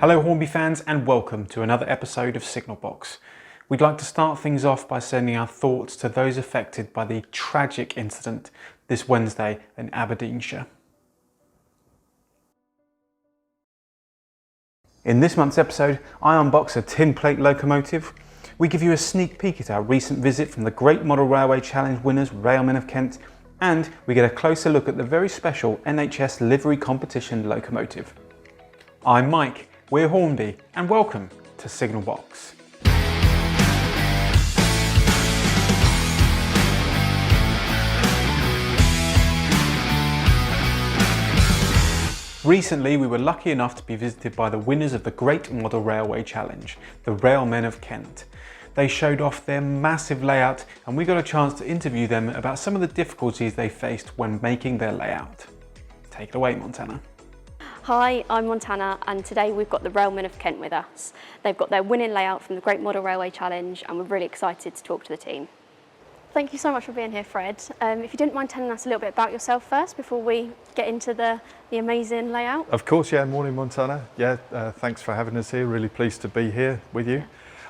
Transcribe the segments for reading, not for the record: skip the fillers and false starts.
Hello Hornby fans and welcome to another episode of Signal Box. We'd like to start things off by sending our thoughts to those affected by the tragic incident this Wednesday in Aberdeenshire. In this month's episode, I unbox a tinplate locomotive. We give you a sneak peek at our recent visit from the Great Model Railway Challenge winners Railmen of Kent, and we get a closer look at the very special NHS livery competition locomotive. I'm Mike, we're Hornby, and welcome to Signal Box. Recently, we were lucky enough to be visited by the winners of the Great Model Railway Challenge, the Railmen of Kent. They showed off their massive layout and we got a chance to interview them about some of the difficulties they faced when making their layout. Take it away, Montana. Hi, I'm Montana and today we've got the Railmen of Kent with us. They've got their winning layout from the Great Model Railway Challenge and we're really excited to talk to the team. Thank you so much for being here, Fred. If you didn't mind telling us a little bit about yourself first before we get into the amazing layout. Of course, yeah. Morning, Montana. Yeah, thanks for having us here. Really pleased to be here with you.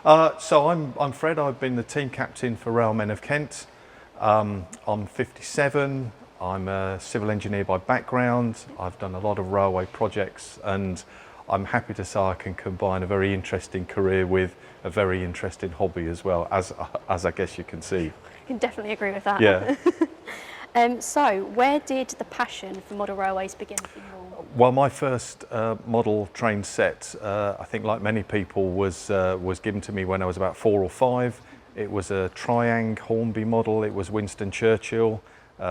So I'm Fred. I've been the team captain for Railmen of Kent. I'm 57. I'm a civil engineer by background. I've done a lot of railway projects and I'm happy to say I can combine a very interesting career with a very interesting hobby as well, as I guess you can see. I can definitely agree with that. Yeah. So where did the passion for model railways begin for you all? Well, my first model train set, I think like many people, was given to me when I was about 4 or 5. It was a Triang Hornby model. It was Winston Churchill,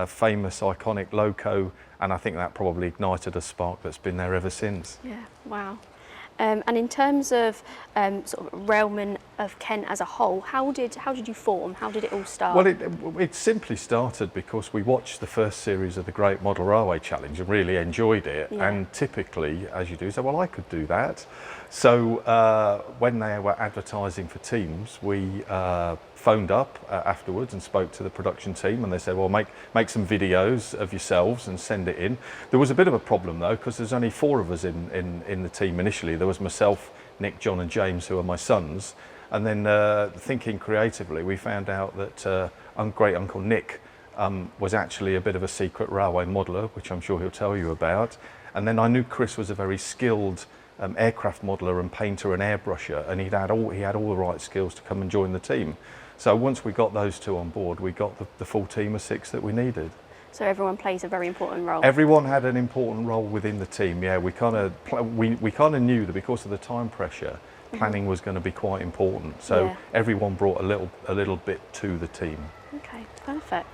famous iconic loco, and I think that probably ignited a spark that's been there ever since. Yeah, wow. And in terms of sort of Railmen of Kent as a whole, how did you form? How did it all start? Well, it simply started because we watched the first series of the Great Model Railway Challenge and really enjoyed it. Yeah. And typically, as you do, say, well, I could do that. So when they were advertising for teams, we phoned up afterwards and spoke to the production team, and they said, well, make some videos of yourselves and send it in. There was a bit of a problem though, because there's only 4 of us in the team initially. There was myself, Nick, John and James, who are my sons, and then thinking creatively, we found out that great uncle Nick was actually a bit of a secret railway modeller, which I'm sure he'll tell you about. And then I knew Chris was a very skilled aircraft modeller and painter and airbrusher, and he had all the right skills to come and join the team. So once we got those 2 on board, we got the full team of 6 that we needed. So everyone plays a very important role. Everyone had an important role within the team. Yeah, we kind of knew that because of the time pressure, planning was going to be quite important. So yeah. Everyone brought a little bit to the team. Okay, perfect.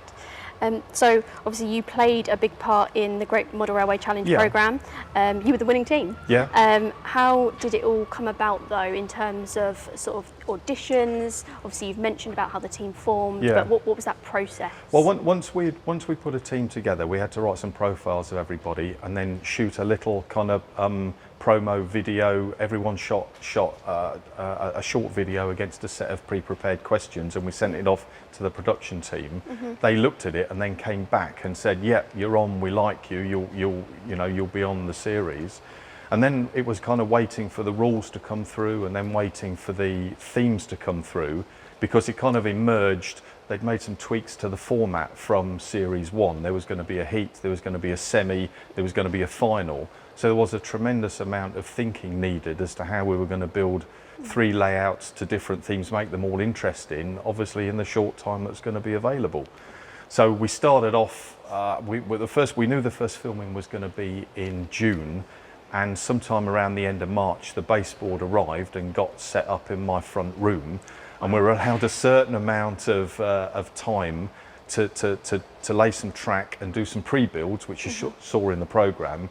So obviously you played a big part in the Great Model Railway Challenge programme. You were the winning team. Yeah. How did it all come about though in terms of sort of auditions? Obviously you've mentioned about how the team formed, but what was that process? Well, once we put a team together, we had to write some profiles of everybody and then shoot a little kind of promo video. Everyone shot a short video against a set of pre-prepared questions, and we sent it off to the production team. They looked at it and then came back and said, "Yep, you're on. We like you. You'll be on the series." And then it was kind of waiting for the rules to come through, and then waiting for the themes to come through, because it kind of emerged. They'd made some tweaks to the format from Series 1. There was going to be a heat, there was going to be a semi, there was going to be a final. So there was a tremendous amount of thinking needed as to how we were going to build 3 layouts to different themes, make them all interesting, obviously in the short time that's going to be available. So we started off, we knew the first filming was going to be in June, and sometime around the end of March, the baseboard arrived and got set up in my front room. And we were allowed a certain amount of time to lay some track and do some pre-builds, which you saw in the programme,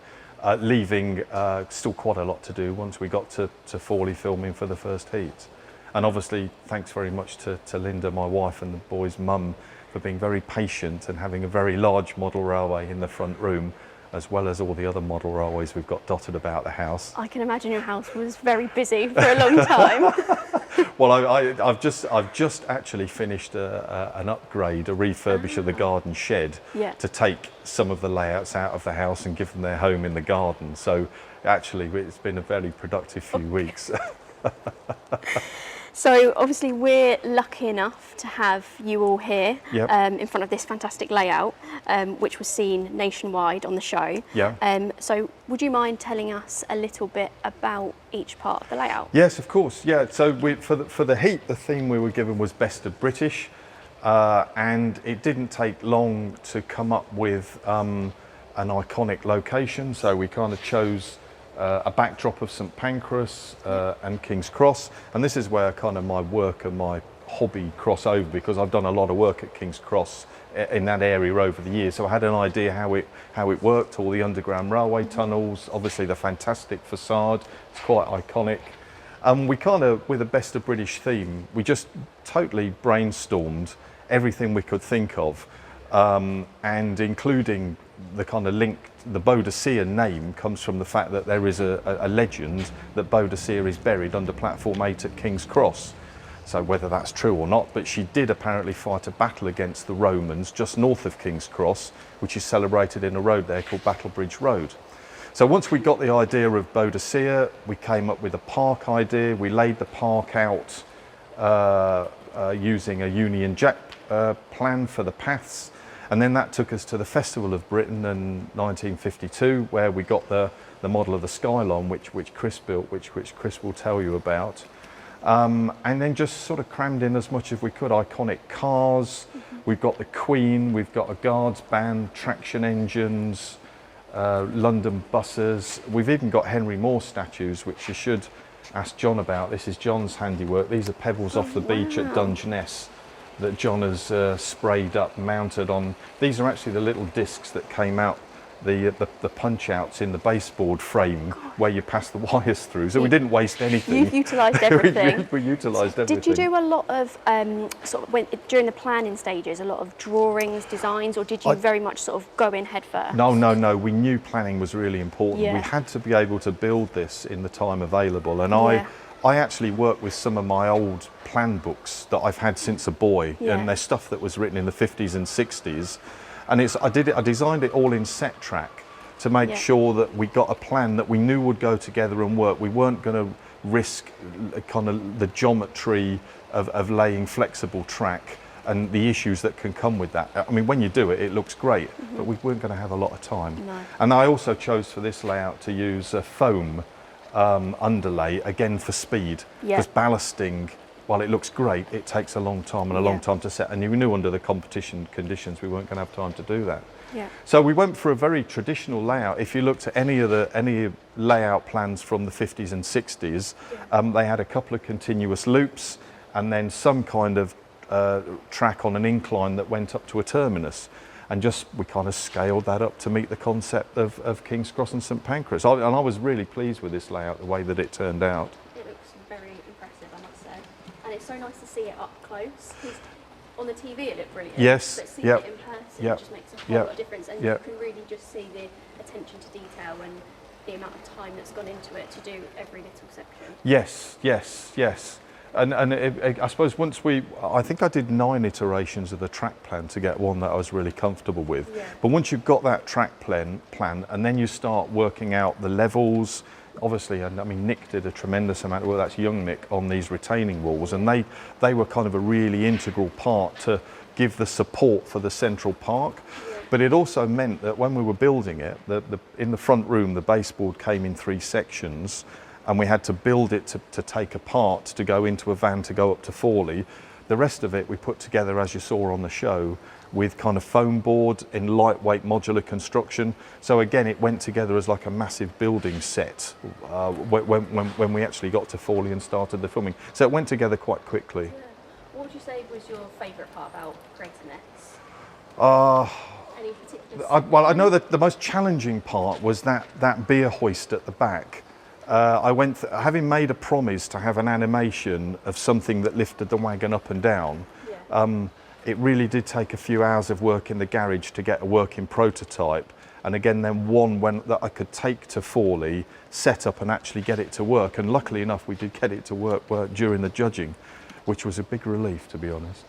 leaving still quite a lot to do once we got to Fawley filming for the first heat. And obviously, thanks very much to Linda, my wife, and the boys' mum for being very patient and having a very large model railway in the front room, as well as all the other model railways we've got dotted about the house. I can imagine your house was very busy for a long time. Well, I've just actually finished an upgrade, a refurbish of the garden shed to take some of the layouts out of the house and give them their home in the garden. So actually, it's been a very productive few weeks. So obviously we're lucky enough to have you all here in front of this fantastic layout, which was seen nationwide on the show. So would you mind telling us a little bit about each part of the layout? Yes, of course. Yeah. So for the heat, the theme we were given was Best of British, and it didn't take long to come up with an iconic location. So we kind of chose a backdrop of St Pancras and King's Cross, and this is where kind of my work and my hobby cross over, because I've done a lot of work at King's Cross in that area over the years, so I had an idea how it worked, all the underground railway tunnels, obviously the fantastic facade, it's quite iconic. We kind of, with a Best of British theme, we just totally brainstormed everything we could think of, and including the kind of link. The Boadicea name comes from the fact that there is a legend that Boadicea is buried under platform 8 at King's Cross. So whether that's true or not, but she did apparently fight a battle against the Romans just north of King's Cross, which is celebrated in a road there called Battlebridge Road. So once we got the idea of Boadicea, we came up with a park idea. We laid the park out using a Union Jack plan for the paths. And then that took us to the Festival of Britain in 1952, where we got the model of the Skylon, which Chris built, which Chris will tell you about. And then just sort of crammed in as much as we could. Iconic cars, we've got the Queen, we've got a Guards band, traction engines, London buses. We've even got Henry Moore statues, which you should ask John about. This is John's handiwork. These are pebbles off the beach at Dungeness that John has sprayed up, mounted on. These are actually the little discs that came out, the punch outs in the baseboard frame where you pass the wires through. So we didn't waste anything. You've utilised everything. we utilised everything. Did you do a lot of during the planning stages, a lot of drawings, designs, or did you very much sort of go in head first? No. We knew planning was really important. We had to be able to build this in the time available, and I actually work with some of my old plan books that I've had since a boy, and there's stuff that was written in the 50s and 60s, and I designed it all in set track to make sure that we got a plan that we knew would go together and work. We weren't going to risk kind of the geometry of laying flexible track and the issues that can come with that. I mean, when you do it, it looks great, but we weren't going to have a lot of time. No. And I also chose for this layout to use a foam underlay, again for speed, because ballasting, while it looks great, it takes a long time and a long time to set, and you knew under the competition conditions we weren't going to have time to do that. So we went for a very traditional layout. If you looked at any layout plans from the 50s and 60s, they had a couple of continuous loops and then some kind of track on an incline that went up to a terminus. And we kind of scaled that up to meet the concept of King's Cross and St Pancras. And I was really pleased with this layout, the way that it turned out. It looks very impressive, I must say. And it's so nice to see it up close, because on the TV it looked brilliant. Yes. But seeing it in person just makes a whole lot of difference. And you can really just see the attention to detail and the amount of time that's gone into it to do every little section. Yes. And I suppose I think I did 9 iterations of the track plan to get one that I was really comfortable with. But once you've got that track plan, and then you start working out the levels, obviously, and I mean, Nick did a tremendous amount of work, that's young Nick, on these retaining walls, and they were kind of a really integral part to give the support for the central park. But it also meant that when we were building it, in the front room, the baseboard came in 3 sections, and we had to build it to take apart to go into a van to go up to Forley. The rest of it we put together, as you saw on the show, with kind of foam board in lightweight modular construction. So again, it went together as like a massive building set when we actually got to Forley and started the filming. So it went together quite quickly. What would you say was your favourite part about creating this? Any particular? Well, I know that the most challenging part was that beer hoist at the back. Having made a promise to have an animation of something that lifted the wagon up and down, it really did take a few hours of work in the garage to get a working prototype. and again then one that I could take to Forley, set up and actually get it to work. And luckily enough, we did get it to work during the judging, which was a big relief, to be honest.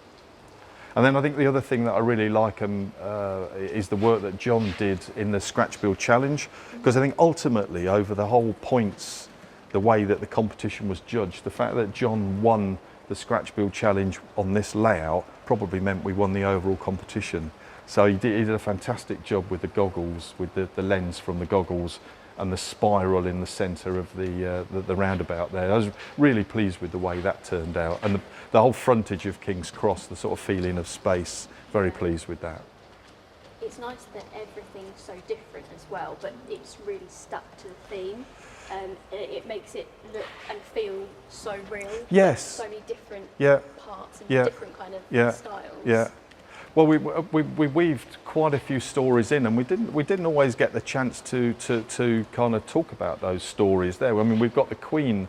And then I think the other thing that I really like is the work that John did in the Scratch Build Challenge, because I think ultimately over the whole points, the way that the competition was judged, the fact that John won the Scratch Build Challenge on this layout probably meant we won the overall competition. So he did a fantastic job with the goggles, with the lens from the goggles and the spiral in the centre of the roundabout there. I was really pleased with the way that turned out, and the whole frontage of King's Cross, the sort of feeling of space, very pleased with that. It's nice that everything's so different as well, but it's really stuck to the theme. It makes it look and feel so real. Yes. So many different parts and different kind of styles. Yeah. Well, we weaved quite a few stories in, and we didn't always get the chance to kind of talk about those stories there. I mean, we've got the Queen.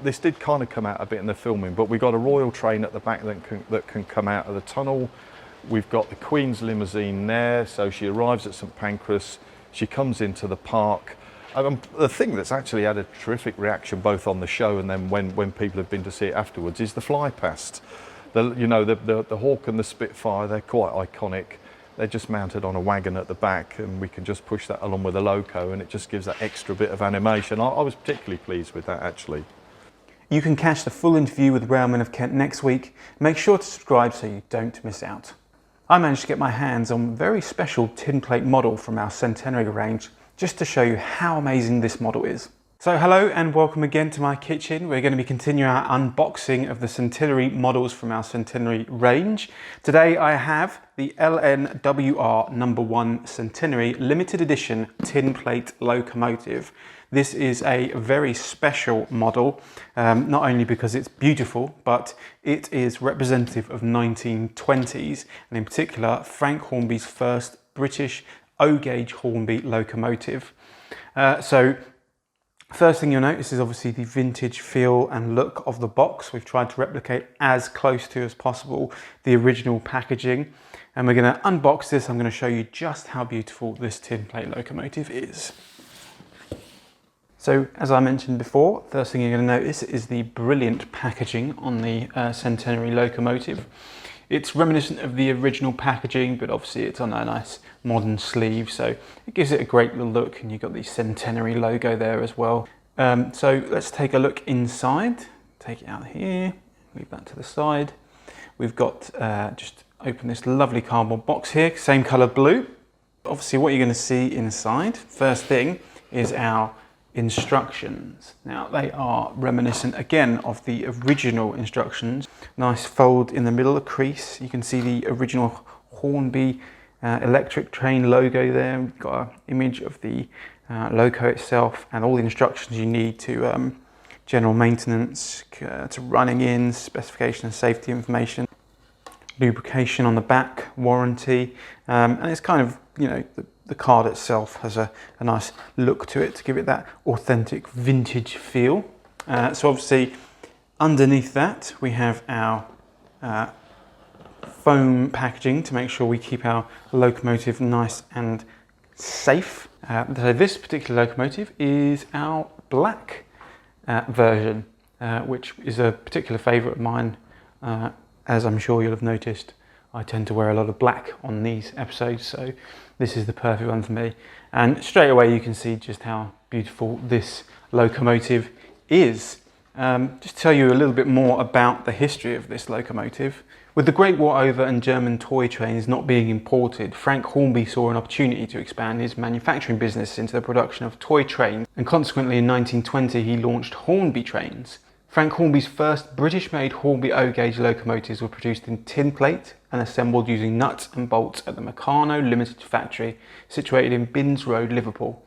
This did kind of come out a bit in the filming, but we've got a royal train at the back that can come out of the tunnel. We've got the Queen's limousine there, so she arrives at St Pancras. She comes into the park. The thing that's actually had a terrific reaction, both on the show and then when people have been to see it afterwards, is the fly past. The Hawk and the Spitfire, they're quite iconic. They're just mounted on a wagon at the back, and we can just push that along with the loco, and it just gives that extra bit of animation. I was particularly pleased with that, actually. You can catch the full interview with Railmen of Kent next week. Make sure to subscribe so you don't miss out. I managed to get my hands on a very special tin plate model from our Centenary range, just to show you how amazing this model is. So hello and welcome again to my kitchen. We're going to be continuing our unboxing of the Centenary models from our Centenary range. Today I have the LNWR number 1 Centenary limited edition tin plate locomotive. This is a very special model, not only because it's beautiful, but it is representative of 1920s, and in particular Frank Hornby's first British O-gauge Hornby locomotive. First thing you'll notice is obviously the vintage feel and look of the box. We've tried to replicate as close to as possible the original packaging. And we're going to unbox this. I'm going to show you just how beautiful this tin plate locomotive is. So as I mentioned before, first thing you're going to notice is the brilliant packaging on the Centenary locomotive. It's reminiscent of the original packaging, but obviously it's on a nice modern sleeve, so it gives it a great little look, and you've got the Centenary logo there as well. So let's take a look inside. Take it out here, leave that to the side. We've got, just open this lovely cardboard box here, same colour blue. Obviously what you're going to see inside, first thing, is our instructions. Now they are reminiscent again of the original instructions. Nice fold in the middle, a crease. You can see the original Hornby electric train logo there. We've got an image of the loco itself and all the instructions you need to general maintenance, to running in, specification and safety information, lubrication on the back, warranty, and it's kind of, you know, the card itself has a nice look to it to give it that authentic vintage feel. So obviously underneath that we have our foam packaging to make sure we keep our locomotive nice and safe. So this particular locomotive is our black version, which is a particular favourite of mine. As I'm sure you'll have noticed, I tend to wear a lot of black on these episodes, so this is the perfect one for me. And straight away you can see just how beautiful this locomotive is. Just to tell you a little bit more about the history of this locomotive. With the Great War over and German toy trains not being imported, Frank Hornby saw an opportunity to expand his manufacturing business into the production of toy trains, and consequently in 1920 he launched Hornby trains. Frank Hornby's first British-made Hornby O-gauge locomotives were produced in tin plate and assembled using nuts and bolts at the Meccano Limited factory situated in Binns Road, Liverpool.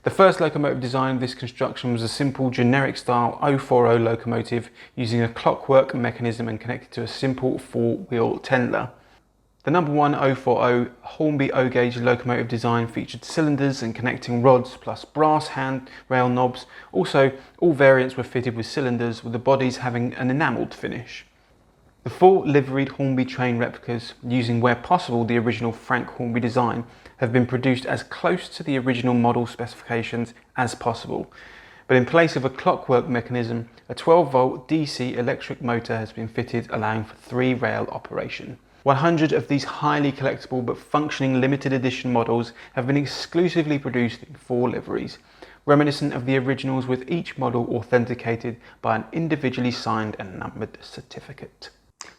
The first locomotive design of this construction was a simple generic style 040 locomotive using a clockwork mechanism and connected to a simple four-wheel tender. The number 1 040 Hornby O-gauge locomotive design featured cylinders and connecting rods plus brass handrail knobs. Also, all variants were fitted with cylinders, with the bodies having an enamelled finish. The 4 liveried Hornby train replicas, using where possible the original Frank Hornby design, have been produced as close to the original model specifications as possible. But in place of a clockwork mechanism, a 12-volt DC electric motor has been fitted, allowing for 3-rail operation. 100 of these highly collectible but functioning limited edition models have been exclusively produced in 4 liveries, reminiscent of the originals, with each model authenticated by an individually signed and numbered certificate.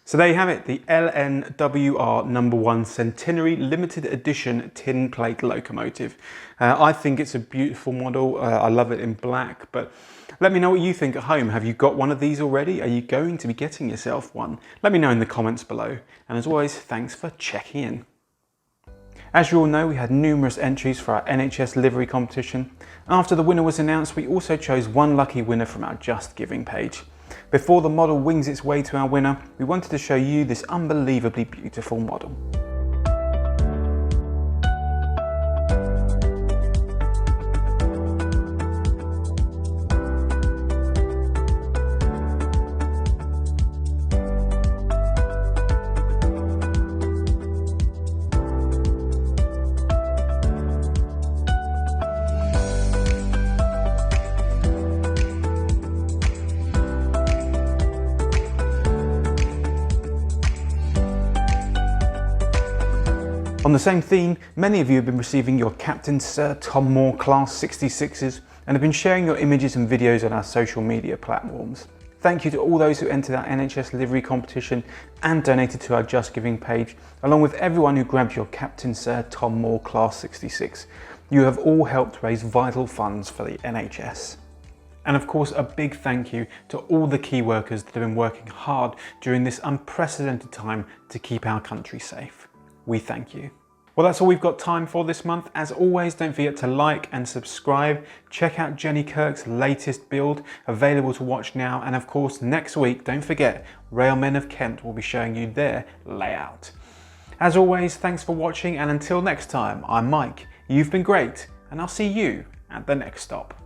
So there you have it, the LNWR number 1 Centenary Limited Edition Tin Plate Locomotive. I think it's a beautiful model. I love it in black, but let me know what you think at home. Have you got one of these already? Are you going to be getting yourself one? Let me know in the comments below. And as always, thanks for checking in. As you all know, we had numerous entries for our NHS livery competition. After the winner was announced, we also chose one lucky winner from our Just Giving page. Before the model wings its way to our winner, we wanted to show you this unbelievably beautiful model. On the same theme, many of you have been receiving your Captain Sir Tom Moore Class 66s and have been sharing your images and videos on our social media platforms. Thank you to all those who entered our NHS livery competition and donated to our Just Giving page, along with everyone who grabbed your Captain Sir Tom Moore Class 66. You have all helped raise vital funds for the NHS. And of course, a big thank you to all the key workers that have been working hard during this unprecedented time to keep our country safe. We thank you. Well, that's all we've got time for this month. As always, don't forget to like and subscribe. Check out Jenny Kirk's latest build, available to watch now. And of course, next week, don't forget, Railmen of Kent will be showing you their layout. As always, thanks for watching, and until next time, I'm Mike. You've been great, and I'll see you at the next stop.